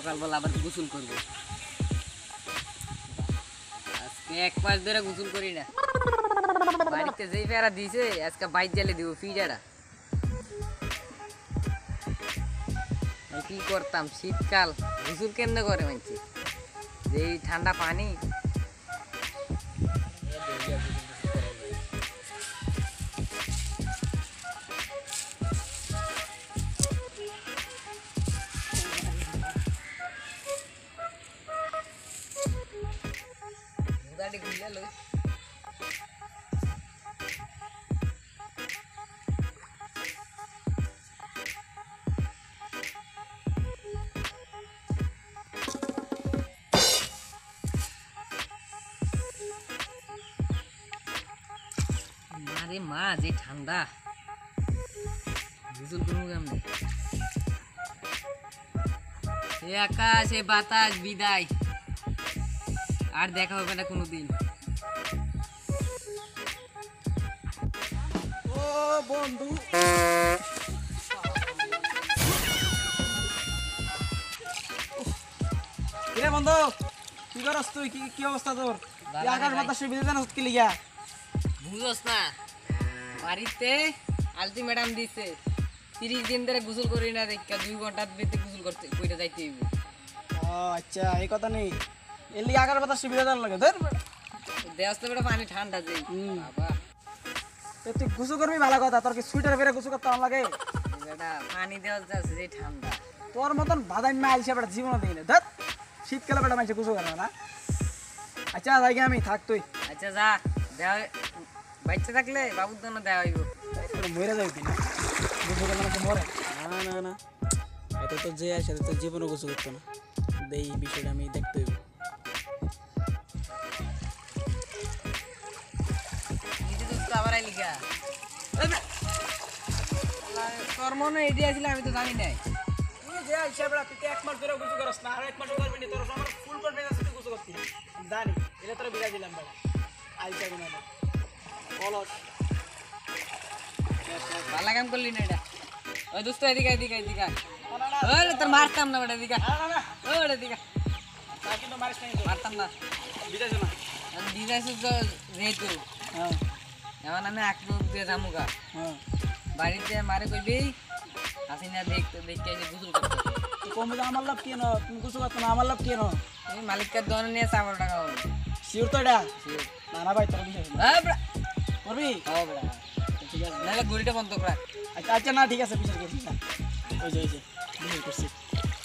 সকালবেলা আবার গোসল করব। আজকে 1 মাস ধরে গোসল করি না। বাড়িতে যেই পেয়ারা দিয়েছে আজকে বাইর জ্বালে দিব ফিজারা। কি করতাম, শীতকাল গোসল কেমনে করে মানছি, যেই ঠান্ডা পানি। আরে মা, যে ঠান্ডা, গোসল করবো কেমনে? সে আকাশ, এ বাতাস, বিদায়, আর দেখা হবে না কোনোদিন। ও বন্ধু, কিরে বন্ধু, কি করস তুই? কি অবস্থা তোর? আকাশ বাতাসে ভিজে জানাস কি লিগা? বুঝোস না, বাড়িতে আলটিমেটাম দিছে 30 দিন ধরে গোসল করি না, দেখা 2 ঘন্টার ভিতরে গোসল করতে কইরা যাইতে হইব। ও আচ্ছা, এই কথা নেই। এর লিগে আকাশ বাতাসে ভিজে জানার লাগে ধর। দেওয়াস তো বেটা পানি ঠান্ডা যেই বাবা। তুই গোসল করবি ভালো কথা, তোর কি সুইটার পরে গোসল করতে আমার লাগে? বেটা পানি দেওয়া যাচ্ছে যে ঠান্ডা। তোর মতন বাদাই মাইল সে বেটা জীবনে দিই না ধর। শীতকালে বেটা মাইছে গোসল করে না। আচ্ছা যাই গে আমি, থাক তুই। আচ্ছা যা, দেওয়া বাচ্চা থাকলে বাবুর জন্য দেওয়া হইব। মরে যাবি তুই না, গোসল করলে নাকি মরে? না না না, এটা তো যে আসে তো জীবনে গোসল করতো না। এই বিষয়টা আমি দেখতে হইব। নিজে তো আবার আইলি গা। তোর মনে এডি আছিল, আমি তো জানি নাই। তুই যে আইসা বেটা, তুই 1 মাস ধরে গোসল করছ না, আর 1 মাস করবি না। তোর আমার ফুল কনফিডেন্স আছে তুই গোসল করতি। আমি জানি, এটা তোর বিদায় দিলাম বেটা। আইসা গুনা না অলস। ভালো কাম করলি না এটা। ওই দোস্ত এদিকে এদিকে এদিকে। না না ওরে তোর মারতাম না বেটা, এদিকে। না না, ওরে এদিকে তা কিন্তু মারিস নাই। মারতাম না। বিদায় না। আমি দিদাইছিস তো যেহেতু, হ্যাঁ এখন আমি আকলুক দিয়ে যামুগা। হ্যাঁ, বাড়িতে মারে কইবি হাসিনা দেখতে দেখতে এসে গোসল করতে। তুই কম যে আমার লাভ কি না? তুমি গোসল করতো না, আমার লাভ কি না? তুমি মালিককে দন নিয়ে 4 টাকা হবে। শিওর তো এটা? শিওর। না না ভাই, তোর বিষয় না। হ্যাঁ বেটা, করবি? হ্যাঁ বেটা, ঠিক আছে। নাহলে ঘড়িটা বন্ধ করা। আচ্ছা আচ্ছা, না ঠিক আছে, বিচার করছি না। ওই যে বিচার করছি।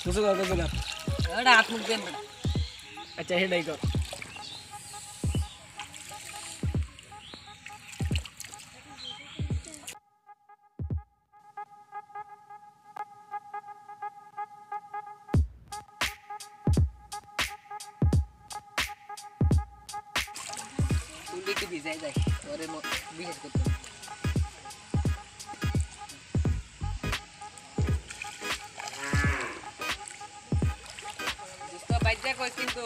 গোসল কর গোসল কর। ওটা হাত মুখ দেন বেটা। আচ্ছা হেডাই কর। তুই একটু ভিজাই যায়, ওরে বিশেষ করতে। দোস্ত বাইজা কইস কিন্তু